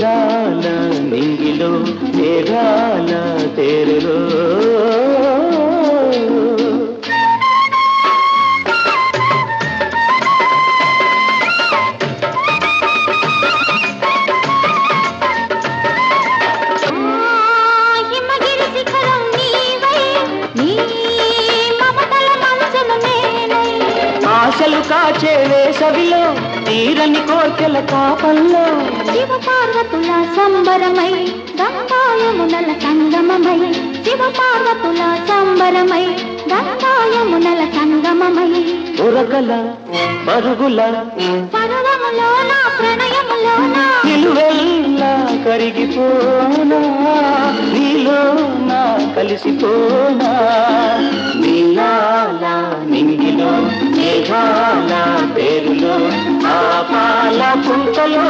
తీరాల నింగిలో మేఘాల తేరులో ఆశలు కాచే వేసవిలో తీరని కోర్కెల కాపల్లో శివ పార్వతుల సంబరమై గంగాయమునల సంగమమై శివ పార్వతుల సంబరమై గంగాయమునల సంగమమై ఉరకల పరుగుల పర్వములోన ప్రణయములోన నిలువెల్లా కరిగిపోనా నీలో నా కలిసిపోనా నీలాల నింగిలో మేఘాల పేరులో ఆ పాల పుంతలో